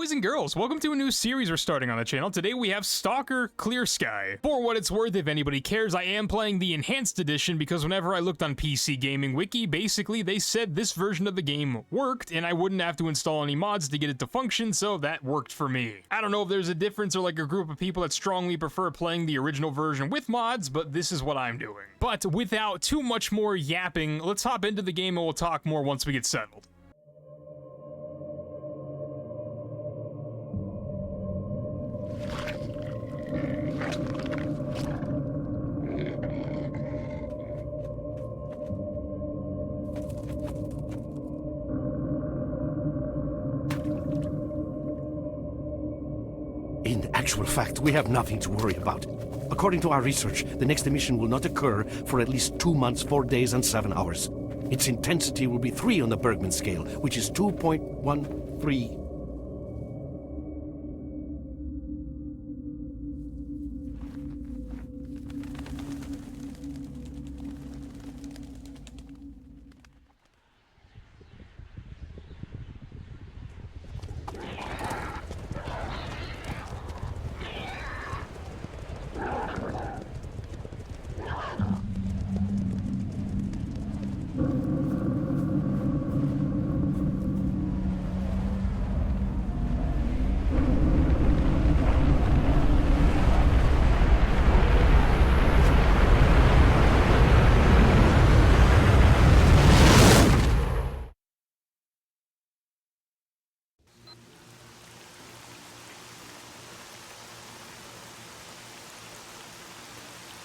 boys and girls, welcome to a new series we're starting on the channel. Today we have Stalker Clear Sky. For what it's worth, if anybody cares, I am playing the Enhanced Edition because whenever I looked on PC Gaming Wiki, basically they said this version of the game worked and I wouldn't have to install any mods to get it to function, so that worked for me. I don't know if there's a difference or like a group of people that strongly prefer playing the original version with mods, but this is what I'm doing. But without too much more yapping, let's hop into the game and we'll talk more once we get settled. In actual fact, we have nothing to worry about. According to our research, the next emission will not occur for at least 2 months, 4 days, and 7 hours. Its intensity will be 3 on the Bergman scale, which is 2.13.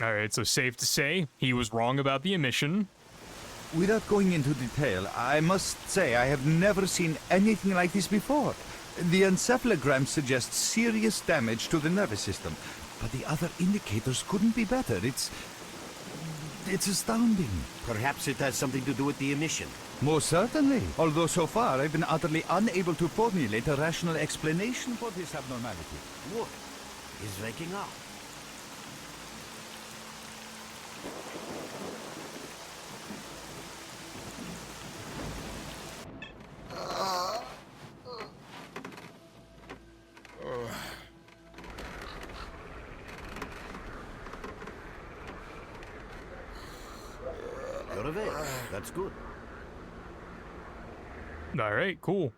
Alright, so safe to say, he was wrong about the emission. Without going into detail, I must say I have never seen anything like this before. The encephalogram suggests serious damage to the nervous system, but the other indicators couldn't be better. It's astounding. Perhaps it has something to do with the emission. Most certainly, although so far I've been utterly unable to formulate a rational explanation for this abnormality. Look, he's waking up. You're awake. That's good. Alright, cool.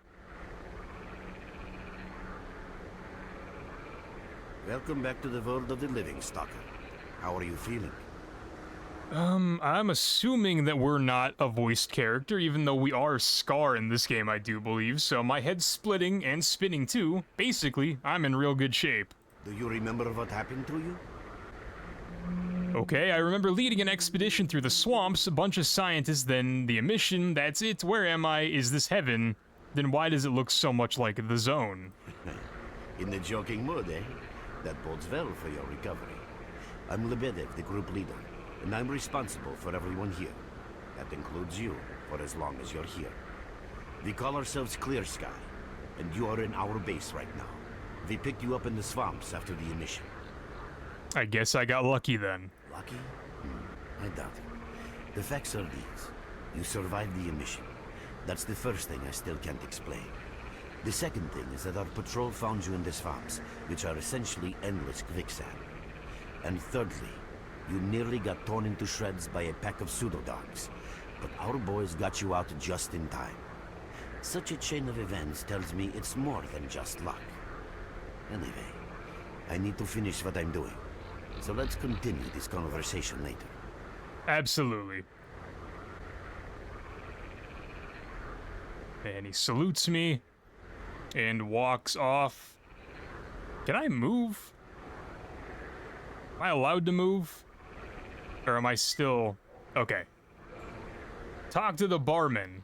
Welcome back to the world of the living, Stalker. How are you feeling? I'm assuming that we're not a voiced character, even though we are Scar in this game, I do believe, so my head's splitting and spinning too. Basically, I'm in real good shape. Do you remember what happened to you? Okay, I remember leading an expedition through the swamps, a bunch of scientists, then the emission, that's it, where am I, is this heaven? Then why does it look so much like the zone? In the joking mood, eh? That bodes well for your recovery. I'm Lebedev, the group leader, and I'm responsible for everyone here. That includes you, for as long as you're here. We call ourselves Clear Sky, and you are in our base right now. We picked you up in the swamps after the emission. I guess I got lucky then. Lucky? I doubt it. The facts are these. You survived the emission. That's the first thing I still can't explain. The second thing is that our patrol found you in the swamps, which are essentially endless quicksand. And thirdly, you nearly got torn into shreds by a pack of pseudo-dogs. But our boys got you out just in time. Such a chain of events tells me it's more than just luck. Anyway, I need to finish what I'm doing. So let's continue this conversation later. Absolutely. And he salutes me and walks off. Can I move? Am I allowed to move? Or am I still... Okay. Talk to the barman.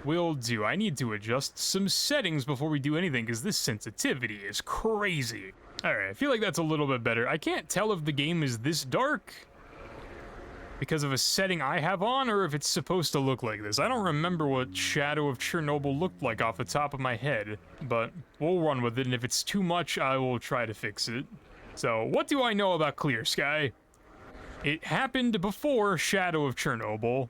Will do. I need to adjust some settings before we do anything, because this sensitivity is crazy. Alright, I feel like that's a little bit better. I can't tell if the game is this dark because of a setting I have on, or if it's supposed to look like this. I don't remember what Shadow of Chernobyl looked like off the top of my head, but we'll run with it, and if it's too much, I will try to fix it. So, what do I know about Clear Sky? It happened before Shadow of Chernobyl.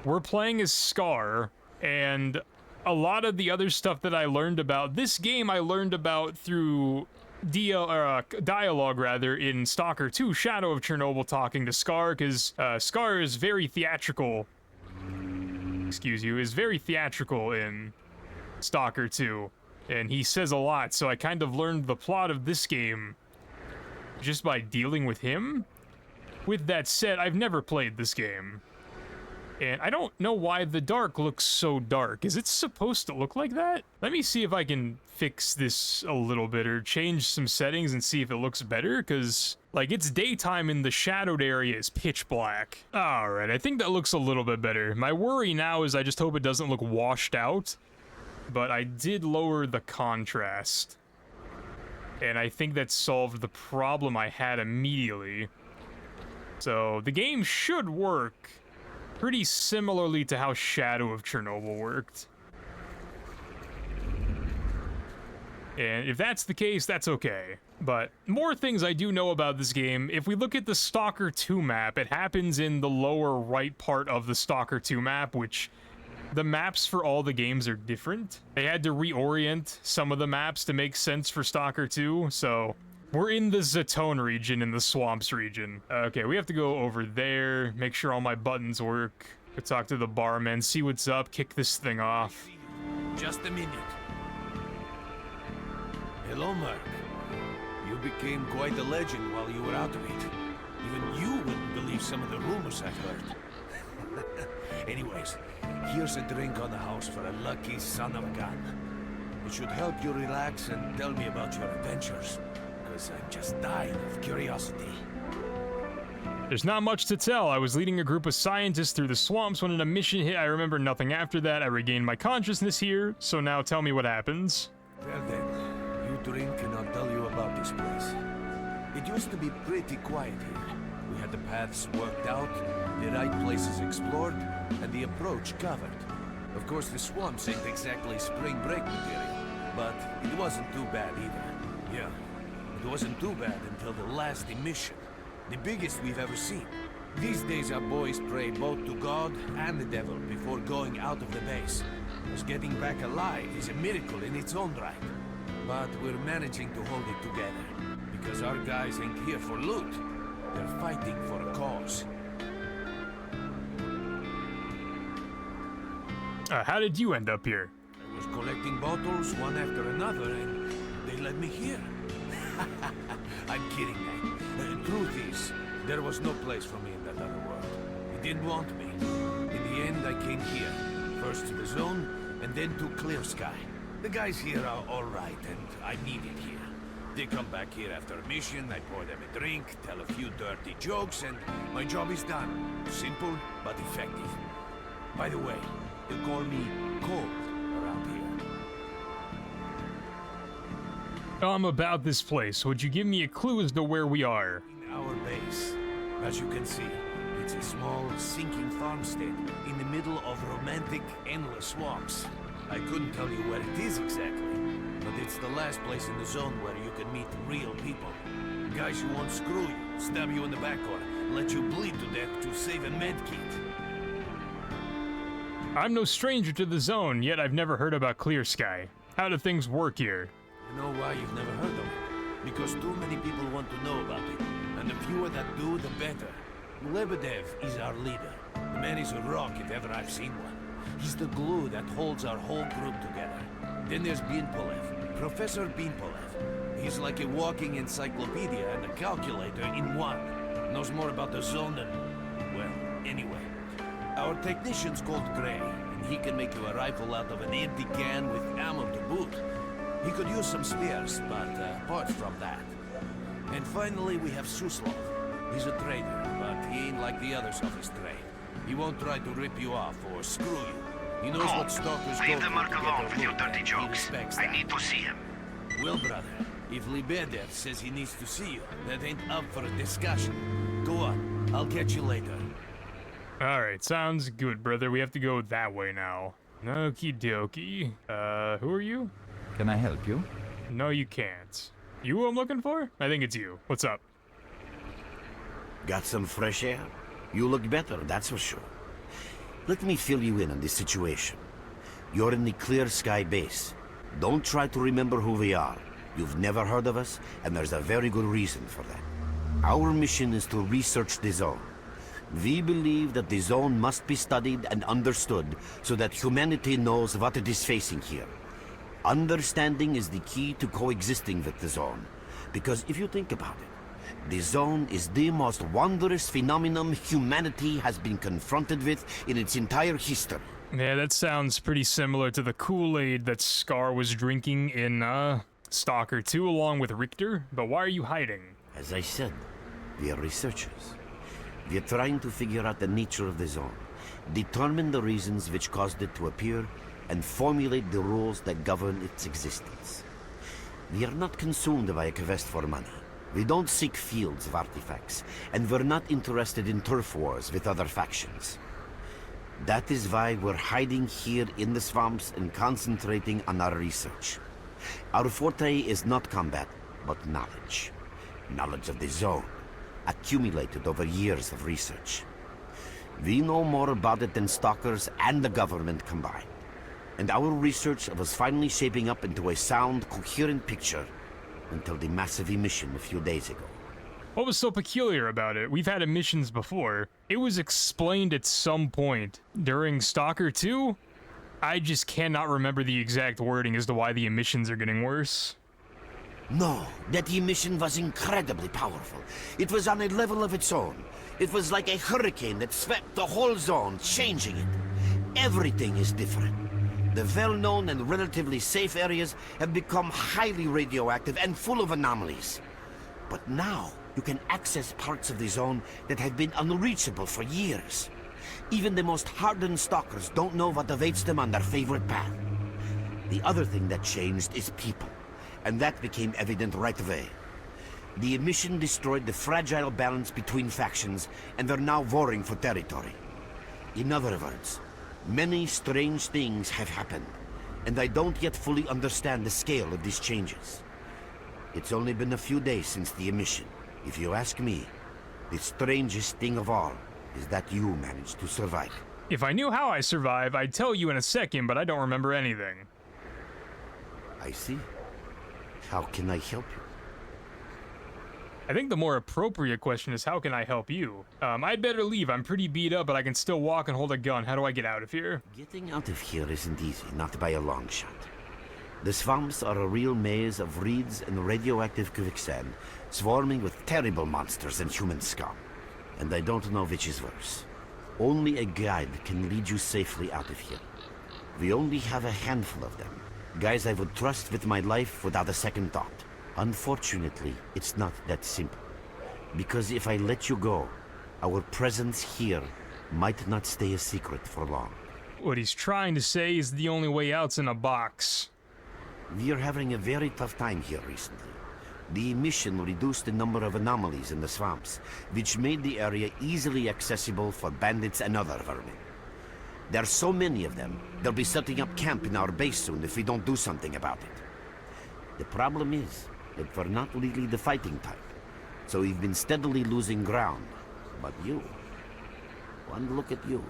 We're playing as Scar, and a lot of the other stuff that I learned about this game, I learned about through dialogue rather in Stalker 2: Shadow of Chernobyl, talking to Scar, because Scar is very theatrical. Excuse you, is very theatrical in Stalker 2, and he says a lot. So I kind of learned the plot of this game just by dealing with him. With that said, I've never played this game, and I don't know why the dark looks so dark. Is it supposed to look like that? Let me see if I can fix this a little bit or change some settings and see if it looks better, because, like, it's daytime and the shadowed area is pitch black. Alright, I think that looks a little bit better. My worry now is I just hope it doesn't look washed out, but I did lower the contrast, and I think that solved the problem I had immediately. So the game should work pretty similarly to how Shadow of Chernobyl worked. And if that's the case, that's okay. But more things I do know about this game. If we look at the Stalker 2 map, it happens in the lower right part of the Stalker 2 map, which the maps for all the games are different. They had to reorient some of the maps to make sense for Stalker 2, so we're in the Zatone region, in the Swamps region. Okay, we have to go over there, make sure all my buttons work. Go talk to the barman, see what's up, kick this thing off. Just a minute. Hello, Mark. You became quite a legend while you were out of it. Even you wouldn't believe some of the rumors I've heard. Anyways, here's a drink on the house for a lucky son of a gun. It should help you relax and tell me about your adventures, because I'm just dying of curiosity. There's not much to tell. I was leading a group of scientists through the swamps when a mission hit. I remember nothing after that. I regained my consciousness here, so now tell me what happens. Well then, you drink and I'll tell you about this place. It used to be pretty quiet here. We had the paths worked out, the right places explored, and the approach covered. Of course, the swamps ain't exactly spring break material, but it wasn't too bad either. Yeah, it wasn't too bad until the last emission. The biggest we've ever seen. These days our boys pray both to God and the devil before going out of the base. Because getting back alive is a miracle in its own right. But we're managing to hold it together. Because our guys ain't here for loot. They're fighting for a cause. How did you end up here? I was collecting bottles one after another and they led me here. I'm kidding, man. The truth is, there was no place for me in that other world. He didn't want me. In the end, I came here. First to the zone, and then to Clear Sky. The guys here are alright, and I'm needed here. They come back here after a mission, I pour them a drink, tell a few dirty jokes, and my job is done. Simple, but effective. By the way, they call me Cold around here. About this place. Would you give me a clue as to where we are? In our base. As you can see, it's a small, sinking farmstead in the middle of romantic, endless swamps. I couldn't tell you where it is exactly, but it's the last place in the zone where you can meet real people. Guys who won't screw you, stab you in the back, or let you bleed to death to save a med kit. I'm no stranger to the zone, yet I've never heard about Clear Sky. How do things work here? You know why you've never heard of it? Because too many people want to know about it, and the fewer that do, the better. Lebedev is our leader. The man is a rock if ever I've seen one. He's the glue that holds our whole group together. Then there's Binpolev, Professor Binpolev. He's like a walking encyclopedia and a calculator in one. Knows more about the zone than... well, anyway. Our technician's called Gray, and he can make you a rifle out of an empty can with ammo to boot. He could use some spares, but apart from that. And finally, we have Suslov. He's a trader, but he ain't like the others of his trade. He won't try to rip you off or screw you. He knows what stalkers go through to get their with your loot, dirty and jokes. he respects I that. need to see him. Well, brother, if Lebedev says he needs to see you, that ain't up for a discussion. Go on, I'll catch you later. Alright, sounds good, brother. We have to go that way now. Okie dokie. Who are you? Can I help you? No, you can't. You who I'm looking for? I think it's you. What's up? Got some fresh air? You look better, that's for sure. Let me fill you in on this situation. You're in the Clear Sky base. Don't try to remember who we are. You've never heard of us, and there's a very good reason for that. Our mission is to research the zone. We believe that the zone must be studied and understood so that humanity knows what it is facing here. Understanding is the key to coexisting with the zone. Because if you think about it, the zone is the most wondrous phenomenon humanity has been confronted with in its entire history. Yeah, that sounds pretty similar to the Kool-Aid that Scar was drinking in, Stalker 2 along with Richter, but why are you hiding? As I said, we are researchers. We are trying to figure out the nature of the zone, determine the reasons which caused it to appear, and formulate the rules that govern its existence. We are not consumed by a quest for money. We don't seek fields of artifacts, and we're not interested in turf wars with other factions. That is why we're hiding here in the swamps and concentrating on our research. Our forte is not combat, but knowledge. Knowledge of the zone, accumulated over years of research. We know more about it than stalkers and the government combined. And our research was finally shaping up into a sound, coherent picture until the massive emission a few days ago. What was so peculiar about it? We've had emissions before. It was explained at some point during Stalker 2. I just cannot remember the exact wording as to why the emissions are getting worse. No, that emission was incredibly powerful. It was on a level of its own. It was like a hurricane that swept the whole zone, changing it. Everything is different. The well-known and relatively safe areas have become highly radioactive and full of anomalies. But now, you can access parts of the zone that have been unreachable for years. Even the most hardened stalkers don't know what awaits them on their favorite path. The other thing that changed is people, and that became evident right away. The emission destroyed the fragile balance between factions, and they're now warring for territory. In other words, many strange things have happened, and I don't yet fully understand the scale of these changes. It's only been a few days since the emission. If you ask me, the strangest thing of all is that you managed to survive. If I knew how I survived, I'd tell you in a second, but I don't remember anything. I see. How can I help you? I think the more appropriate question is, how can I help you? I'd better leave. I'm pretty beat up, but I can still walk and hold a gun. How do I get out of here? Getting out of here isn't easy, not by a long shot. The swamps are a real maze of reeds and radioactive quicksand, swarming with terrible monsters and human scum. And I don't know which is worse. Only a guide can lead you safely out of here. We only have a handful of them. Guys I would trust with my life without a second thought. Unfortunately, it's not that simple. Because if I let you go, our presence here might not stay a secret for long. What he's trying to say is the only way out's in a box. We are having a very tough time here recently. The emission reduced the number of anomalies in the swamps, which made the area easily accessible for bandits and other vermin. There are so many of them, they'll be setting up camp in our base soon if we don't do something about it. The problem is that we're not really the fighting type, so we've been steadily losing ground. But you, one look at you,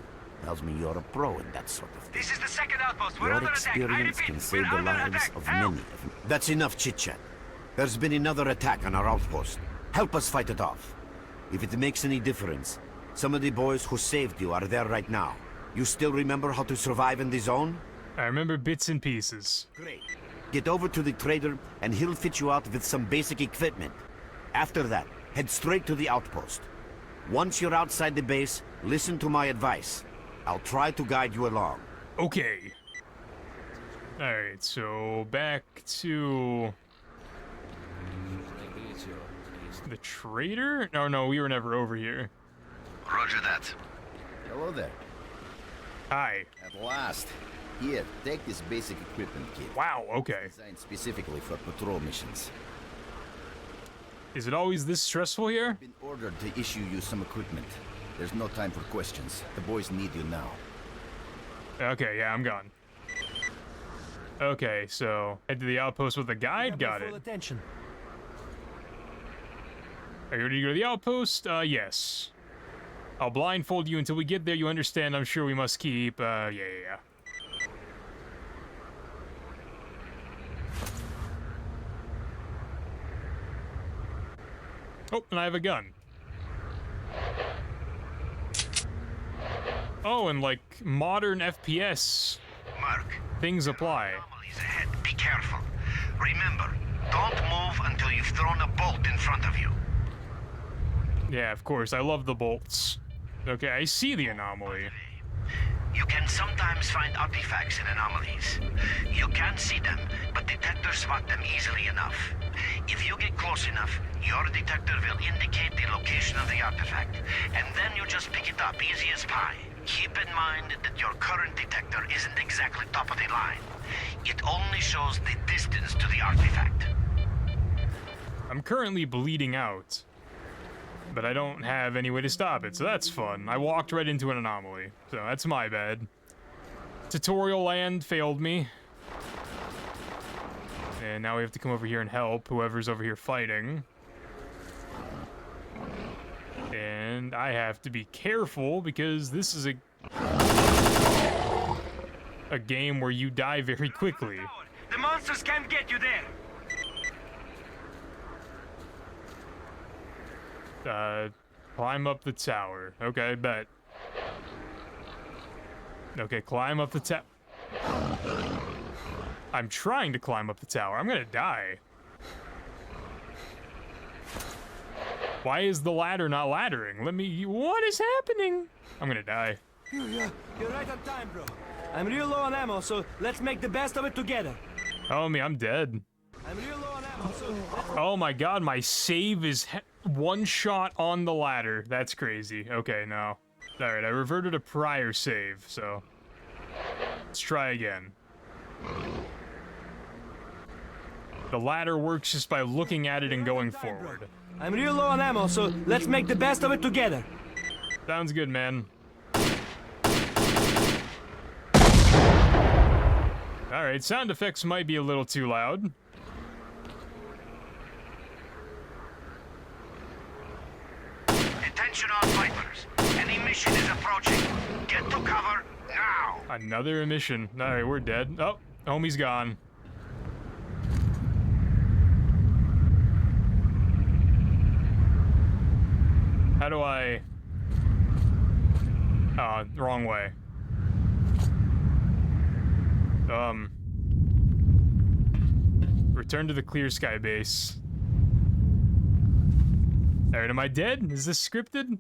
tells me you're a pro in that sort of thing. This is the second outpost. We're Your under attack. I experience repeat, can we're save the under lives attack. of Help! many of them. That's enough chit-chat. There's been another attack on our outpost. Help us fight it off. If it makes any difference, some of the boys who saved you are there right now. You still remember how to survive in the zone? I remember bits and pieces. Great. Get over to the trader and he'll fit you out with some basic equipment. After that, head straight to the outpost. Once you're outside the base, listen to my advice. I'll try to guide you along. Okay. Alright, so back to... the trader? No, we were never over here. Roger that. Hello there. Hi. At last. Here, take this basic equipment kit. Wow, okay. Designed specifically for patrol missions. Is it always this stressful here? Been ordered to issue you some equipment. There's no time for questions. The boys need you now. Okay, yeah, I'm gone. Okay, so head to the outpost with a guide. Got it. Attention. Are you ready to go to the outpost? Yes. I'll blindfold you until we get there. You understand? I'm sure we must keep. Yeah. Oh, and I have a gun. Oh, and like modern FPS, Mark, things apply. anomalies ahead. Be careful. Remember, don't move until you've thrown a bolt in front of you. Yeah, of course, I love the bolts. Okay, I see the anomaly. You can sometimes find artifacts in anomalies. You can't see them, but detectors spot them easily enough. If you get close enough, your detector will indicate the location of the artifact, and then you just pick it up easy as pie. Keep in mind that your current detector isn't exactly top of the line. It only shows the distance to the artifact. I'm currently bleeding out, but I don't have any way to stop it, so that's fun. I walked right into an anomaly, so that's my bad. Tutorial land failed me. And now we have to come over here and help whoever's over here fighting. And I have to be careful because this is a game where you die very quickly. The monsters can't get you there. Climb up the tower. Okay, bet. Okay, climb up the tower. I'm trying to climb up the tower. I'm gonna die. Why is the ladder not laddering? What is happening? I'm gonna die. You're right on time, bro. I'm real low on ammo, so let's make the best of it together. Oh, I'm dead. I'm real low on ammo, so Oh my god, my save is one shot on the ladder. That's crazy. Okay, no. Alright, I reverted a prior save, so let's try again. The ladder works just by looking at it and going forward. I'm real low on ammo, so let's make the best of it together. Sounds good, man. Alright, sound effects might be a little too loud. Attention all fighters. An emission is approaching. Get to cover now. Another emission. Alright, we're dead. Oh, homie's gone. How do I... Oh, wrong way. Return to the clear sky base. Alright, am I dead? Is this scripted?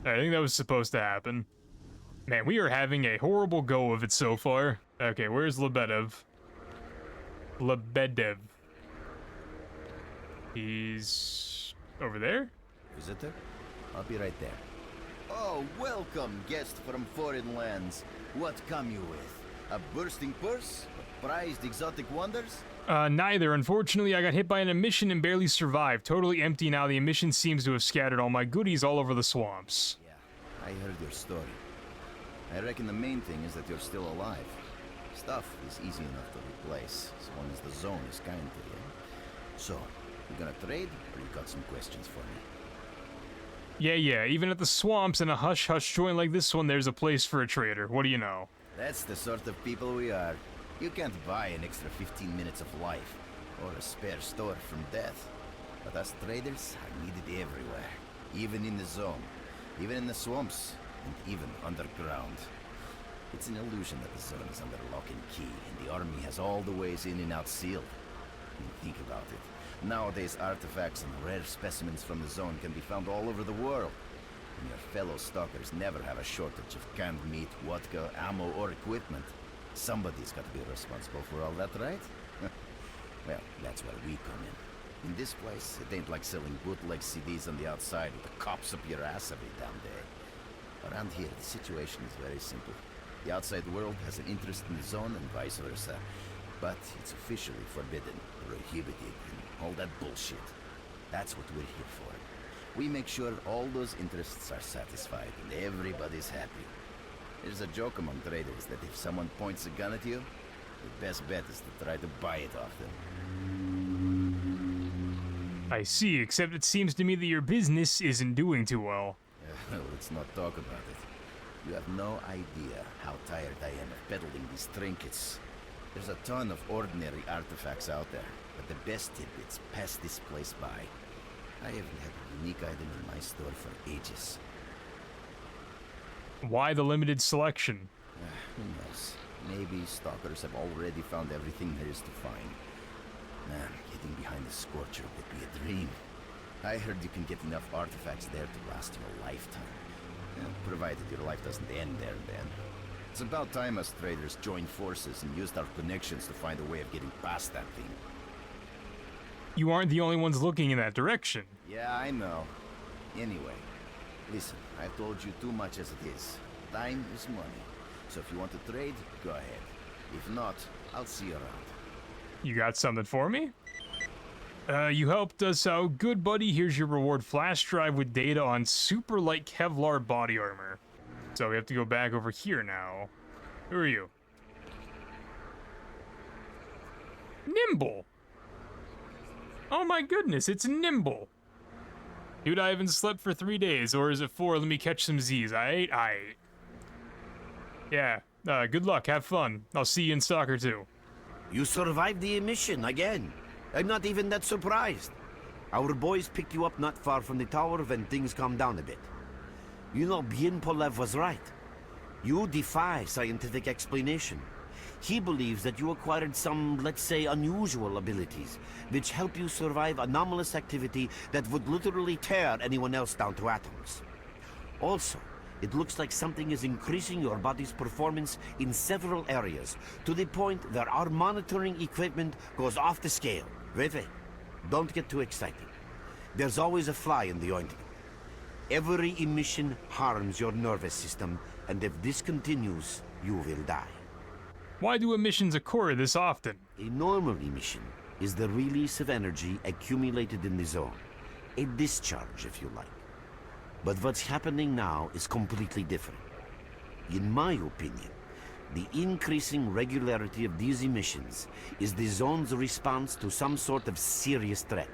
I think that was supposed to happen. Man, we are having a horrible go of it so far. Okay, where's Lebedev? Lebedev. He's over there? Visitor? I'll be right there. Oh, welcome, guest from foreign lands. What come you with? A bursting purse? Prized exotic wonders? Neither. Unfortunately, I got hit by an emission and barely survived. Totally empty now. The emission seems to have scattered all my goodies all over the swamps. Yeah, I heard your story. I reckon the main thing is that you're still alive. Stuff is easy enough to replace, as long as the zone is kind to you. So, you gonna trade, or you got some questions for me? Yeah. Even at the swamps in a hush-hush joint like this one, there's a place for a trader. What do you know? That's the sort of people we are. You can't buy an extra 15 minutes of life, or a spare store from death. But us traders are needed everywhere, even in the zone, even in the swamps, and even underground. It's an illusion that the zone is under lock and key, and the army has all the ways in and out sealed. I mean, think about it. Nowadays, artifacts and rare specimens from the zone can be found all over the world. And your fellow stalkers never have a shortage of canned meat, vodka, ammo, or equipment. Somebody's got to be responsible for all that, right? Well, that's where we come in. In this place, it ain't like selling bootleg CDs on the outside with the cops up your ass every damn day. Around here, the situation is very simple. The outside world has an interest in the zone and vice versa. But it's officially forbidden, prohibited, and all that bullshit. That's what we're here for. We make sure all those interests are satisfied and everybody's happy. There's a joke among traders that if someone points a gun at you, the best bet is to try to buy it off them. I see, except it seems to me that your business isn't doing too well. Let's not talk about it. You have no idea how tired I am of peddling these trinkets. There's a ton of ordinary artifacts out there, but the best tidbits pass this place by. I haven't had a unique item in my store for ages. Why the limited selection? Who knows? Maybe stalkers have already found everything there is to find. Man, getting behind the Scorcher would be a dream. I heard you can get enough artifacts there to last you a lifetime. Provided your life doesn't end there then. It's about time us traders joined forces and used our connections to find a way of getting past that thing. You aren't the only ones looking in that direction. Yeah, I know. Anyway, listen, I've told you too much as it is. Time is money. So if you want to trade, go ahead. If not, I'll see you around. You got something for me? You helped us out. Good, buddy. Here's your reward. Flash drive with data on super light Kevlar body armor. So we have to go back over here now. Who are you? Nimble. Oh my goodness, it's Nimble. Dude, I haven't slept for 3 days. Or is it 4? Let me catch some Z's. I ate. Yeah. Good luck. Have fun. I'll see you in soccer too. You survived the emission again. I'm not even that surprised. Our boys picked you up not far from the tower when things calmed down a bit. You know, Bien Polev was right. You defy scientific explanation. He believes that you acquired some, let's say, unusual abilities, which help you survive anomalous activity that would literally tear anyone else down to atoms. Also, it looks like something is increasing your body's performance in several areas, to the point that our monitoring equipment goes off the scale. Wait, don't get too excited. There's always a fly in the ointment. Every emission harms your nervous system, and if this continues, you will die. Why do emissions occur this often? A normal emission is the release of energy accumulated in the zone. A discharge, if you like. But what's happening now is completely different. In my opinion, the increasing regularity of these emissions is the zone's response to some sort of serious threat,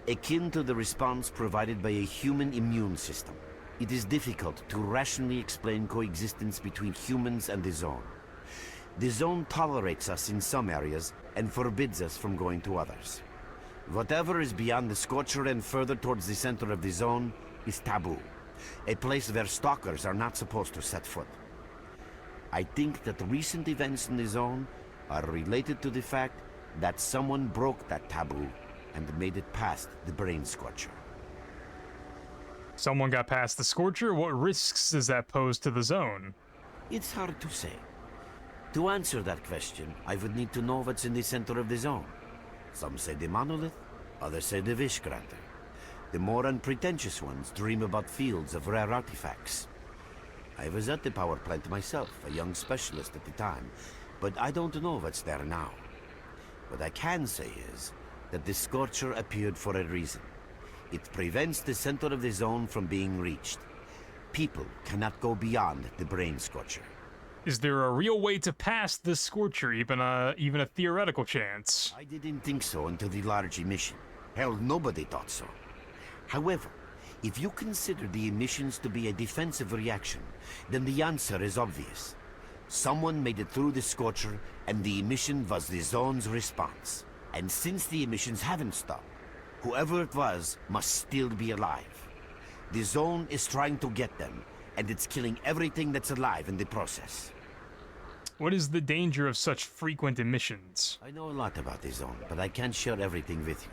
akin to the response provided by a human immune system. It is difficult to rationally explain coexistence between humans and the zone. The zone tolerates us in some areas and forbids us from going to others. Whatever is beyond the Scorcher and further towards the center of the zone is taboo, a place where stalkers are not supposed to set foot. I think that recent events in the zone are related to the fact that someone broke that taboo and made it past the brain Scorcher. Someone got past the Scorcher? What risks does that pose to the zone? It's hard to say. To answer that question, I would need to know what's in the center of the zone. Some say the monolith, others say the Vishgranter. The more unpretentious ones dream about fields of rare artifacts. I was at the power plant myself, a young specialist at the time, but I don't know what's there now. What I can say is that the Scorcher appeared for a reason. It prevents the center of the zone from being reached. People cannot go beyond the brain Scorcher. Is there a real way to pass the Scorcher, even a theoretical chance? I didn't think so until the large emission. Hell, nobody thought so. However, if you consider the emissions to be a defensive reaction, then the answer is obvious. Someone made it through the Scorcher, and the emission was the zone's response. And since the emissions haven't stopped, whoever it was must still be alive. The zone is trying to get them, and it's killing everything that's alive in the process. What is the danger of such frequent emissions? I know a lot about the zone, but I can't share everything with you.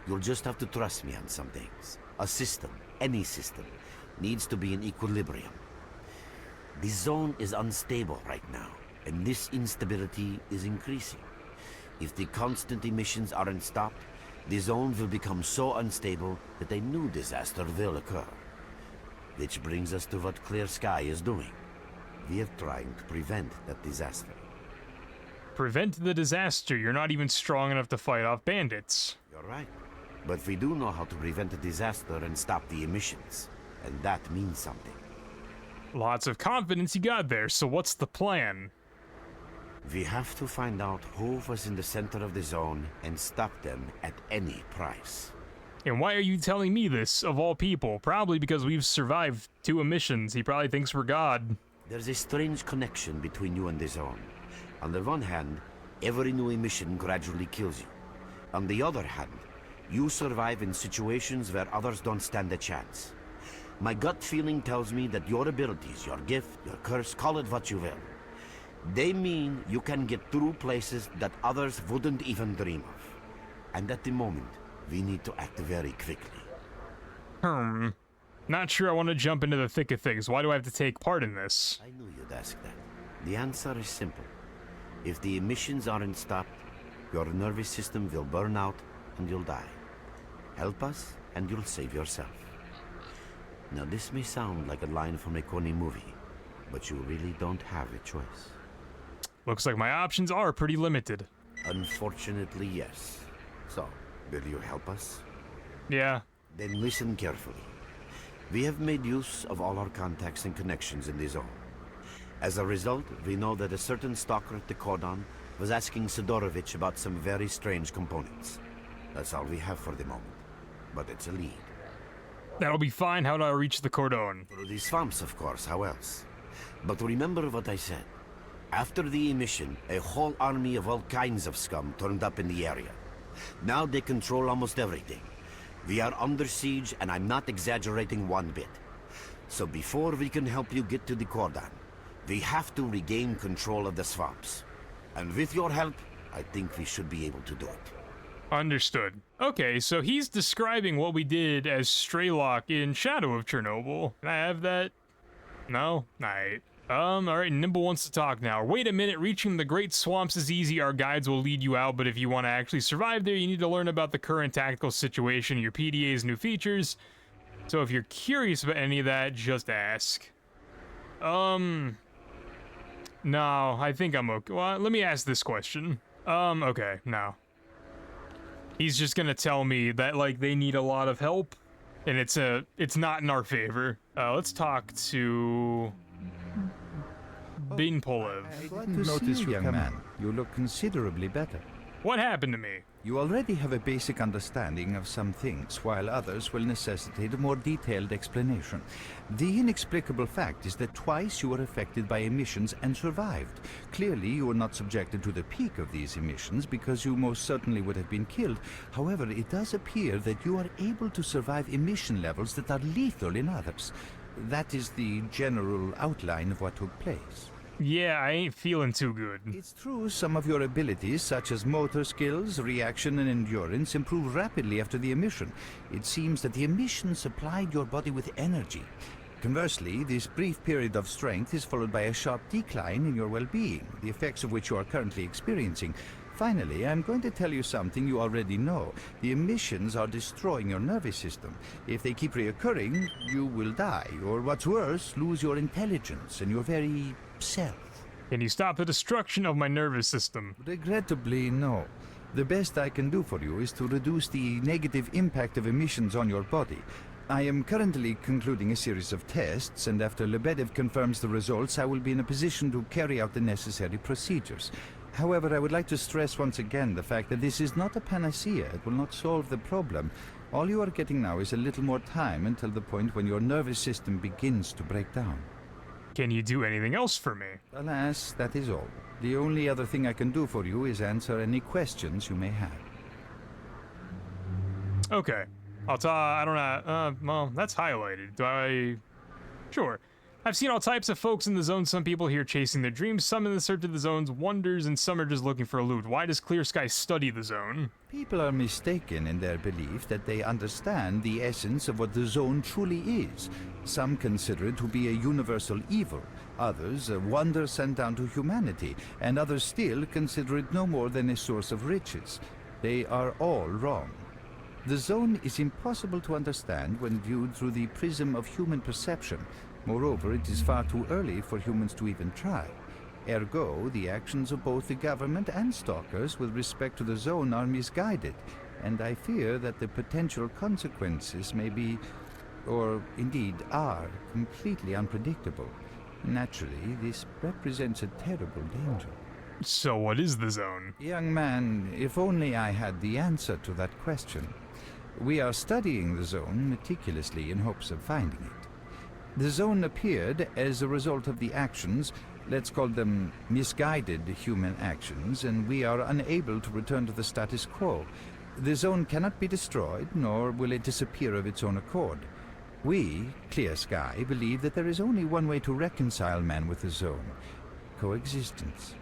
You'll just have to trust me on some things. A system, any system, needs to be in equilibrium. The zone is unstable right now, and this instability is increasing. If the constant emissions aren't stopped, the zone will become so unstable that a new disaster will occur. Which brings us to what Clear Sky is doing. We are trying to prevent that disaster. Prevent the disaster? You're not even strong enough to fight off bandits. You're right. But we do know how to prevent a disaster and stop the emissions. And that means something. Lots of confidence you got there, so what's the plan? We have to find out who was in the center of the zone and stop them at any price. And why are you telling me this, of all people? Probably because we've survived 2 emissions. He probably thinks we're God. There's a strange connection between you and the zone. On the one hand, Every new emission gradually kills you. On the other hand, you survive in situations where others don't stand a chance. My gut feeling tells me that your abilities, your gift, your curse, call it what you will, they mean you can get through places that others wouldn't even dream of. And at the moment, we need to act very quickly. Not sure I want to jump into the thick of things. Why do I have to take part in this? I knew you'd ask that. The answer is simple. If the emissions aren't stopped, your nervous system will burn out and you'll die. Help us and you'll save yourself. Now this may sound like a line from a corny movie, but you really don't have a choice. Looks like my options are pretty limited. Unfortunately, yes. So, will you help us? Yeah. Then listen carefully. We have made use of all our contacts and connections in the zone. As a result, we know that a certain stalker at the cordon was asking Sidorovich about some very strange components. That's all we have for the moment. But it's a lead. That'll be fine. How do I reach the cordon? Through the swamps, of course, how else? But remember what I said. After the emission, a whole army of all kinds of scum turned up in the area. Now they control almost everything. We are under siege, and I'm not exaggerating one bit. So before we can help you get to the cordon, we have to regain control of the swamps. And with your help, I think we should be able to do it. Understood. Okay, so he's describing what we did as Straylock in Shadow of Chernobyl. Can I have that? No? Alright. Alright, Nimble wants to talk now. Wait a minute, reaching the Great Swamps is easy, our guides will lead you out, but if you want to actually survive there, you need to learn about the current tactical situation, your PDA's new features. So if you're curious about any of that, just ask. No, I think I'm okay. Well, let me ask this question. Okay, no. He's just gonna tell me that, like, they need a lot of help, and it's not in our favor. Let's talk to Binpolev. Glad to notice you, young man. You look considerably better. What happened to me? You already have a basic understanding of some things, while others will necessitate a more detailed explanation. The inexplicable fact is that twice you were affected by emissions and survived. Clearly, you were not subjected to the peak of these emissions, because you most certainly would have been killed. However, it does appear that you are able to survive emission levels that are lethal in others. That is the general outline of what took place. Yeah, I ain't feeling too good. It's true some of your abilities, such as motor skills, reaction, and endurance, improve rapidly after the emission. It seems that the emission supplied your body with energy. Conversely, this brief period of strength is followed by a sharp decline in your well-being, the effects of which you are currently experiencing. Finally, I'm going to tell you something you already know. The emissions are destroying your nervous system. If they keep reoccurring, you will die, or what's worse, lose your intelligence and your very self. Can you stop the destruction of my nervous system? Regrettably, no. The best I can do for you is to reduce the negative impact of emissions on your body. I am currently concluding a series of tests, and after Lebedev confirms the results, I will be in a position to carry out the necessary procedures. However, I would like to stress once again the fact that this is not a panacea. It will not solve the problem. All you are getting now is a little more time until the point when your nervous system begins to break down. Can you do anything else for me? Alas, that is all. The only other thing I can do for you is answer any questions you may have. Okay. I don't know. Well, that's highlighted. Do I... Sure. I've seen all types of folks in the zone. Some people here chasing their dreams, some in the search of the zone's wonders, and some are just looking for a loot. Why does Clear Sky study the zone? People are mistaken in their belief that they understand the essence of what the zone truly is. Some consider it to be a universal evil, others a wonder sent down to humanity, and others still consider it no more than a source of riches. They are all wrong. The zone is impossible to understand when viewed through the prism of human perception. Moreover, it is far too early for humans to even try. Ergo, the actions of both the government and stalkers with respect to the zone are misguided, and I fear that the potential consequences may be, or indeed are, completely unpredictable. Naturally, this represents a terrible danger. So what is the zone? Young man, if only I had the answer to that question. We are studying the zone meticulously in hopes of finding it. The zone appeared as a result of the actions let's call them misguided human actions, and we are unable to return to the status quo. The zone cannot be destroyed, nor will it disappear of its own accord. We, Clear Sky, believe that there is only one way to reconcile man with the zone: coexistence.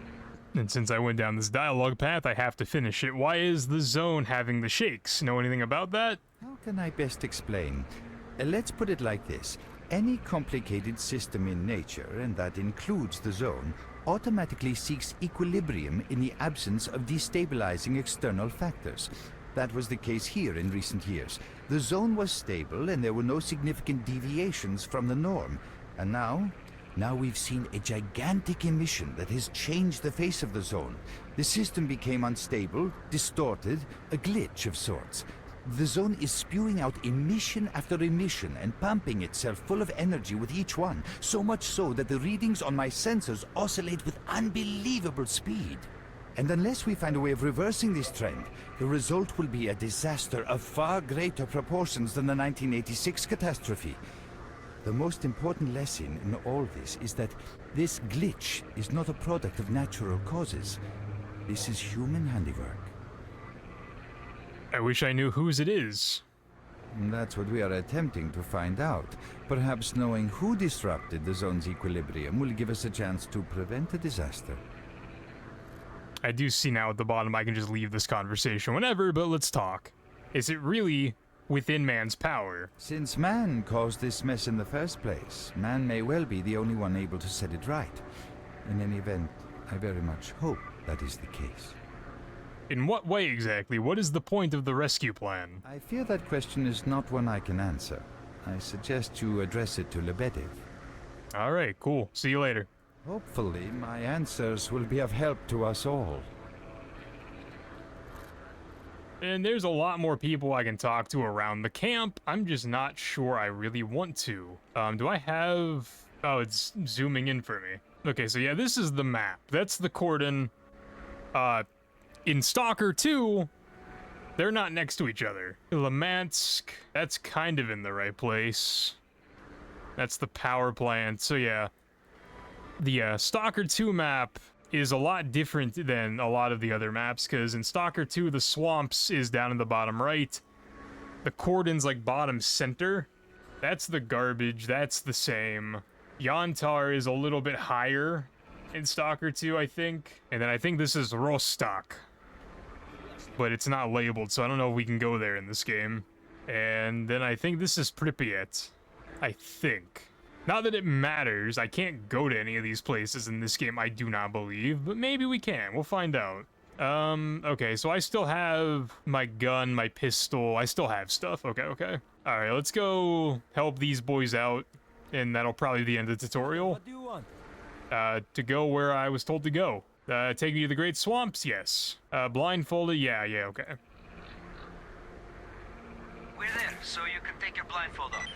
And since I went down this dialogue path, I have to finish it. Why is the zone having the shakes? Know anything about that? How can I best explain? Let's put it like this. Any complicated system in nature, and that includes the zone, automatically seeks equilibrium in the absence of destabilizing external factors. That was the case here in recent years. The zone was stable and there were no significant deviations from the norm. And now we've seen a gigantic emission that has changed the face of the zone. The system became unstable, distorted, a glitch of sorts. The zone is spewing out emission after emission and pumping itself full of energy with each one, so much so that the readings on my sensors oscillate with unbelievable speed. And unless we find a way of reversing this trend, the result will be a disaster of far greater proportions than the 1986 catastrophe. The most important lesson in all this is that this glitch is not a product of natural causes. This is human handiwork. I wish I knew whose it is. And that's what we are attempting to find out. Perhaps knowing who disrupted the zone's equilibrium will give us a chance to prevent a disaster. I do see now at the bottom I can just leave this conversation whenever, but let's talk. Is it really within man's power? Since man caused this mess in the first place, man may well be the only one able to set it right. In any event, I very much hope that is the case. In what way exactly? What is the point of the rescue plan? I fear that question is not one I can answer. I suggest you address it to Lebedev. Alright, cool. See you later. Hopefully, my answers will be of help to us all. And there's a lot more people I can talk to around the camp. I'm just not sure I really want to. Do I have... Oh, it's zooming in for me. Okay, so yeah, this is the map. That's the cordon. In Stalker 2, they're not next to each other. Lemansk, that's kind of in the right place. That's the power plant, so yeah. The Stalker 2 map is a lot different than a lot of the other maps, because in Stalker 2, the swamps is down in the bottom right. The cordon's like bottom center. That's the garbage, that's the same. Yantar is a little bit higher in Stalker 2, I think. And then I think this is Rostock. But it's not labeled, so I don't know if we can go there in this game. And then I think this is Pripyat. I think. Not that it matters, I can't go to any of these places in this game, I do not believe, but maybe we can, we'll find out. Okay, so I still have my gun, my pistol, I still have stuff, okay. Alright, let's go help these boys out, and that'll probably be the end of the tutorial. What do you want? To go where I was told to go. Take me to the Great Swamps, yes. Blindfolded, yeah, okay. We're there, so you can take your blindfold off.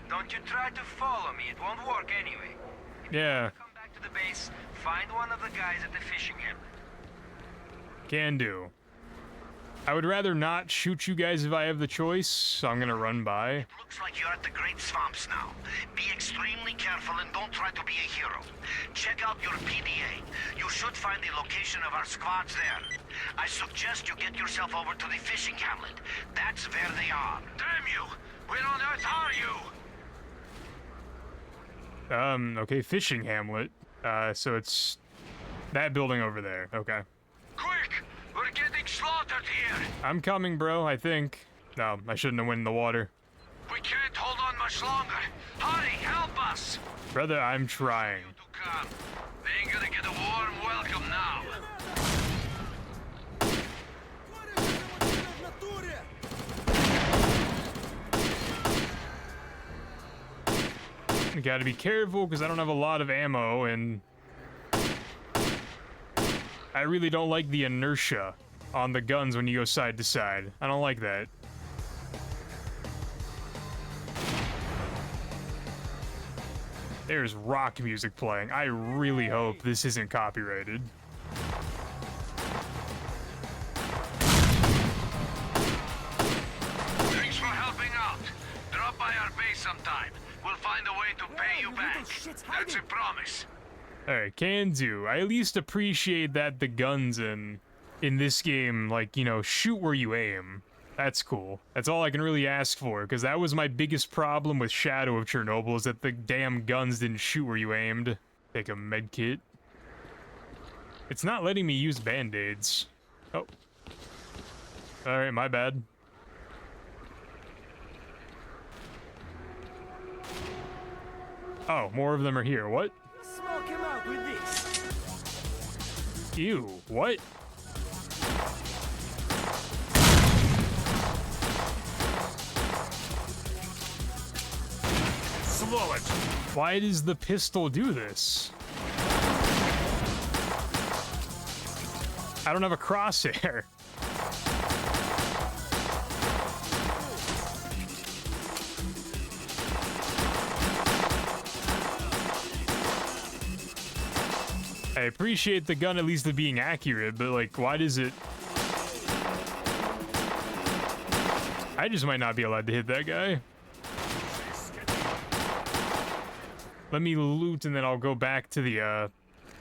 Don't you try to follow me, it won't work anyway. If Yeah. you come back to the base, find one of the guys at the fishing hamlet. Can do. I would rather not shoot you guys if I have the choice, so I'm gonna run by. Looks like you're at the Great Swamps now. Be extremely careful and don't try to be a hero. Check out your PDA. You should find the location of our squads there. I suggest you get yourself over to the fishing hamlet. That's where they are. Damn you! Where on earth are you? Okay, fishing hamlet. So it's that building over there, okay. Quick! We're getting slaughtered here! I'm coming, bro, I think. No, I shouldn't have went in the water. We can't hold on much longer. Hurry, help us! Brother, I'm trying. To come. They ain't gonna get a warm welcome now. You gotta be careful, because I don't have a lot of ammo, and I really don't like the inertia on the guns when you go side to side. I don't like that. There's rock music playing. I really hope this isn't copyrighted. Thanks for helping out. Drop by our base sometime. We'll find a way to pay you back. That's a promise. Alright, can do. I at least appreciate that the guns in this game, like, you know, shoot where you aim. That's cool. That's all I can really ask for, because that was my biggest problem with Shadow of Chernobyl, is that the damn guns didn't shoot where you aimed. Take a med kit. It's not letting me use band-aids. Oh. Alright, my bad. Oh, more of them are here. What? Smoke him out with this. Ew, what? Slow it! Why does the pistol do this? I don't have a crosshair. I appreciate the gun at least being accurate, but like, why does it... I just might not be allowed to hit that guy. Let me loot and then I'll go back to the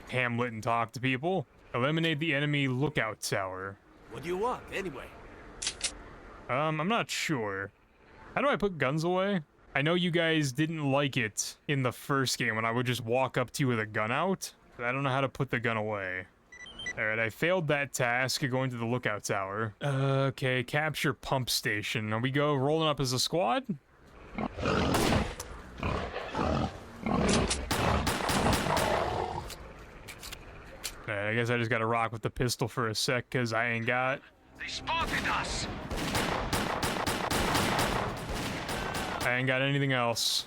hamlet and talk to people. Eliminate the enemy lookout tower. What do you want, anyway? I'm not sure. How do I put guns away? I know you guys didn't like it in the first game when I would just walk up to you with a gun out. But I don't know how to put the gun away. Alright, I failed that task of going to the lookout tower. Okay, capture pump station. Are we rolling up as a squad? Alright, I guess I just gotta rock with the pistol for a sec, cause I ain't got... They spotted us! I ain't got anything else.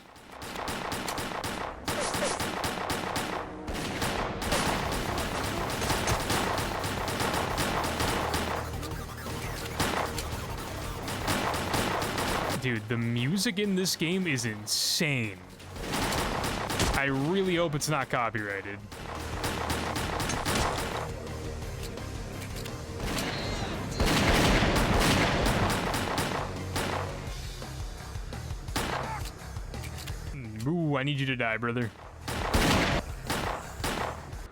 Dude, the music in this game is insane. I really hope it's not copyrighted. Ooh, I need you to die, brother.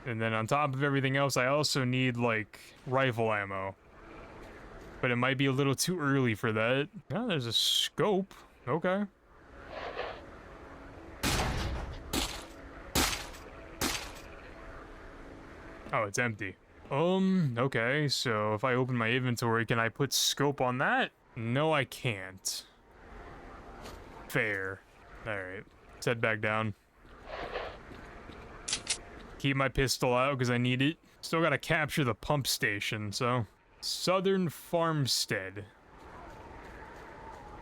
And then on top of everything else, I also need, like, rifle ammo. But it might be a little too early for that. Oh, there's a scope. Okay. Oh, it's empty. Okay, so if I open my inventory, can I put scope on that? No, I can't. Fair. Alright. Let's head back down. Keep my pistol out because I need it. Still gotta capture the pump station, so... Southern Farmstead.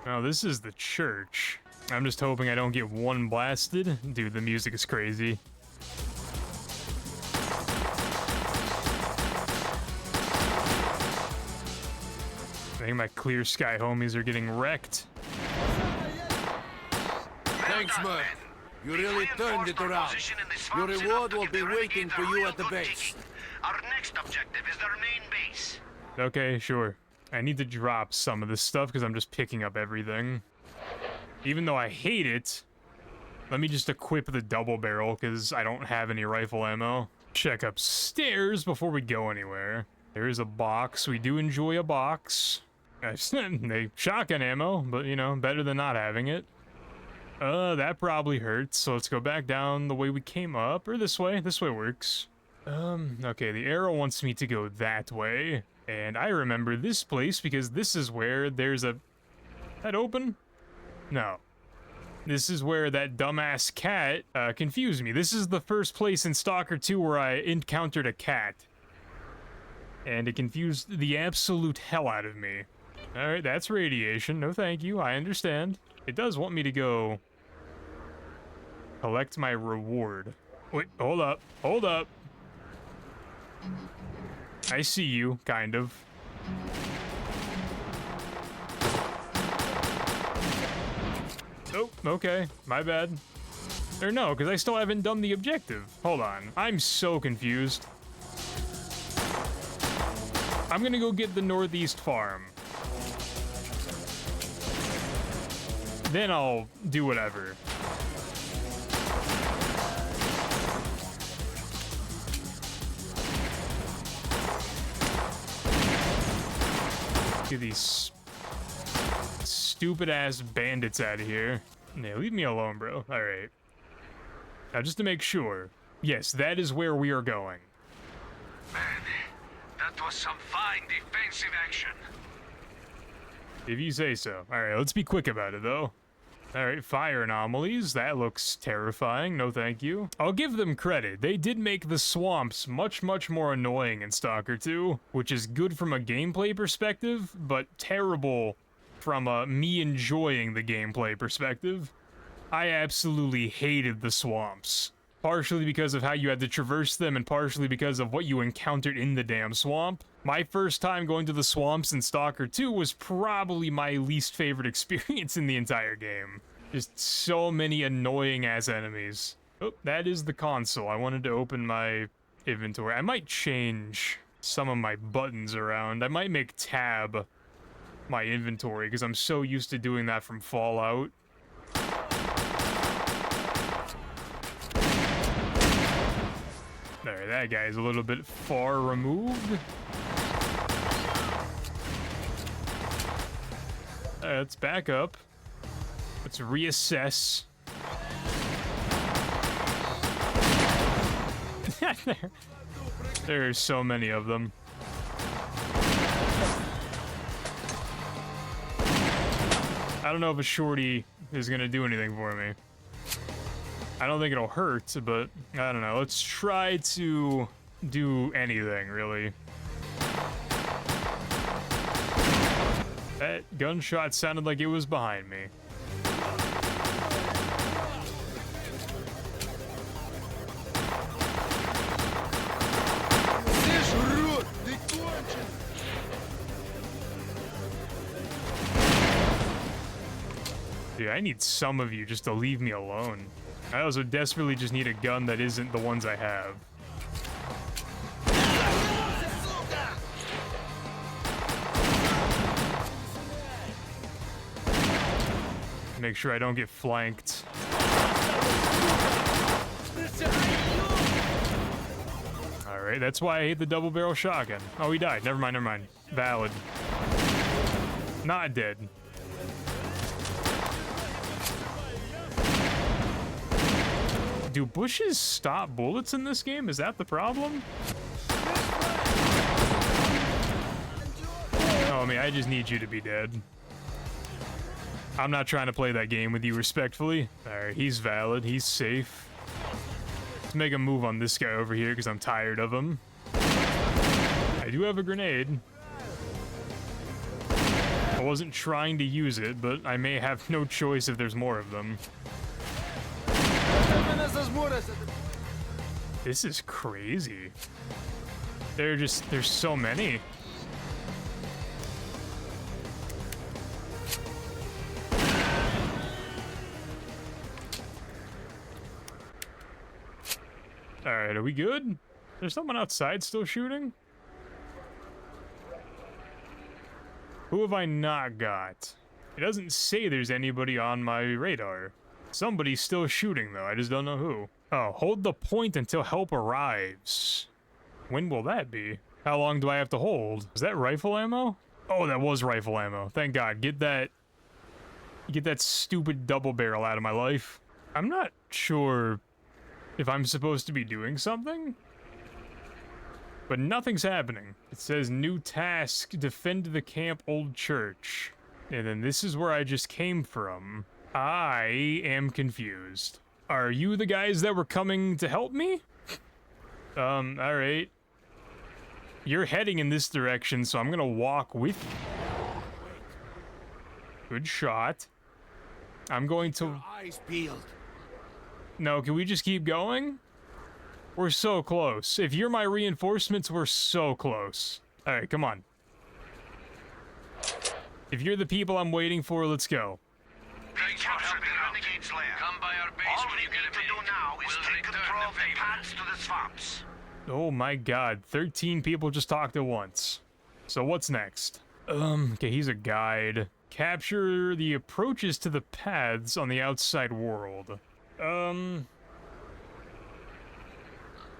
Oh, this is the church. I'm just hoping I don't get one blasted. Dude, the music is crazy. I think my Clear Sky homies are getting wrecked. Thanks, Murph. You really turned it around. Your reward will be waiting for you at the base. Our next objective is their main base. Okay, sure. I need to drop some of this stuff because I'm just picking up everything. Even though I hate it, let me just equip the double barrel because I don't have any rifle ammo. Check upstairs before we go anywhere. There is a box. We do enjoy a box. They shotgun ammo, but you know, better than not having it. That probably hurts. So let's go back down the way we came up, or this way. This way works. Okay, the arrow wants me to go that way. And I remember this place because this is where there's a... That open? No. This is where that dumbass cat confused me. This is the first place in Stalker 2 where I encountered a cat. And it confused the absolute hell out of me. Alright, that's radiation. No thank you, I understand. It does want me to go... collect my reward. Wait, hold up. Hold up. I see you, kind of. Oh, okay. My bad. Or no, because I still haven't done the objective. Hold on. I'm so confused. I'm gonna go get the Northeast Farm. Then I'll do whatever. get these stupid ass bandits out of here. Yeah, leave me alone, bro. All right. Now, just to make sure, yes, that is where we are going. Man, that was some fine defensive action. If you say so. All right, let's be quick about it, though. All right, fire anomalies. That looks terrifying. No, thank you. I'll give them credit. They did make the swamps much, much more annoying in Stalker 2, which is good from a gameplay perspective, but terrible from a me enjoying the gameplay perspective. I absolutely hated the swamps. Partially because of how you had to traverse them, and partially because of what you encountered in the damn swamp. My first time going to the swamps in Stalker 2 was probably my least favorite experience in the entire game. Just so many annoying-ass enemies. Oh, that is the console. I wanted to open my inventory. I might change some of my buttons around. I might make tab my inventory, because I'm so used to doing that from Fallout. There, that guy's a little bit far removed. Let's back up. Let's reassess. There are so many of them. I don't know if a shorty is gonna do anything for me. I don't think it'll hurt, but I don't know. Let's try to do anything, really. That gunshot sounded like it was behind me. Dude, I need some of you just to leave me alone. I also desperately just need a gun that isn't the ones I have. Make sure I don't get flanked. Alright, that's why I hate the double barrel shotgun. Oh, he died. Never mind, never mind. Valid. Not dead. Do bushes stop bullets in this game? Is that the problem? Oh, I mean, I just need you to be dead. I'm not trying to play that game with you respectfully. Alright, he's valid. He's safe. Let's make a move on this guy over here because I'm tired of him. I do have a grenade. I wasn't trying to use it, but I may have no choice if there's more of them. This is crazy. There's so many. Alright, are we good? There's someone outside still shooting? Who have I not got? It doesn't say there's anybody on my radar. Somebody's still shooting, though. I just don't know who. Oh, hold the point until help arrives. When will that be? How long do I have to hold? Is that rifle ammo? Oh, that was rifle ammo. Thank God. Get that stupid double barrel out of my life. I'm not sure if I'm supposed to be doing something, but nothing's happening. It says new task, defend the camp old church. And then this is where I just came from. I am confused. Are you the guys that were coming to help me? Alright. You're heading in this direction, so I'm gonna walk with you. Good shot. I'm going to... Eyes peeled. No, can we just keep going? We're so close. If you're my reinforcements, we're so close. Alright, come on. If you're the people I'm waiting for, let's go. Thanks for helping out. Come by our base All when we you get need a to minute. do now is We'll take return control the of the favor. paths to the swamps. Oh my God, 13 people just talked at once. So what's next? Okay, he's a guide. Capture the approaches to the paths on the outside world.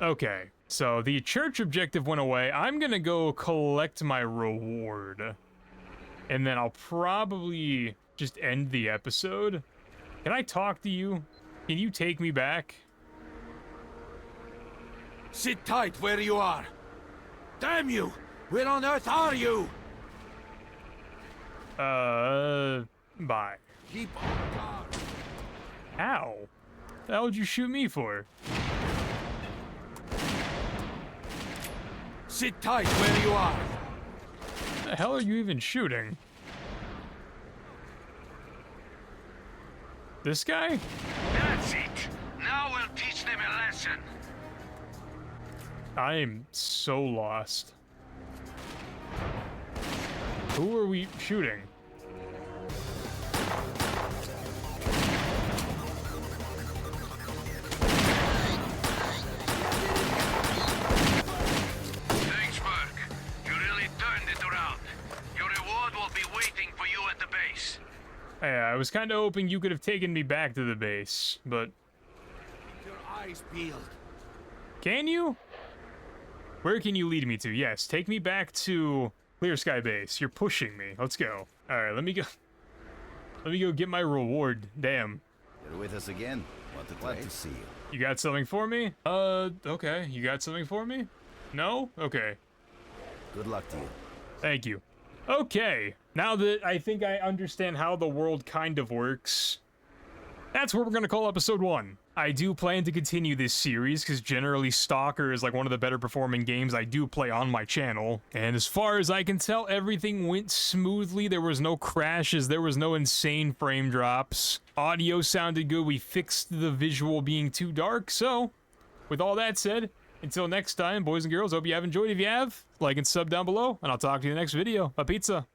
Okay, so the church objective went away. I'm gonna go collect my reward. and then I'll probably just end the episode. Can I talk to you? Can you take me back? Sit tight where you are. Damn you! Where on earth are you? Bye. Keep on guard. Ow. The hell would you shoot me for? Sit tight where you are. The hell are you even shooting? This guy? That's it. Now we'll teach them a lesson. I am so lost. Who are we shooting? Thanks, Merc. You really turned it around. Your reward will be waiting for you at the base. Yeah, I was kind of hoping you could have taken me back to the base, but... Your eyes peeled. Can you? Where can you lead me to? Yes, take me back to Clear Sky Base. You're pushing me. Let's go. Alright, let me go. Let me go get my reward. Damn. You're with us again. Glad to see you. You got something for me? Okay. You got something for me? No? Okay. Good luck to you. Thank you. Okay. Now that I think I understand how the world kind of works, that's what we're going to call episode 1. I do plan to continue this series because generally Stalker is like one of the better performing games I do play on my channel. And as far as I can tell, everything went smoothly. There was no crashes. There was no insane frame drops. Audio sounded good. We fixed the visual being too dark. So with all that said, until next time, boys and girls, hope you have enjoyed. If you have, like and sub down below, and I'll talk to you in the next video. A pizza.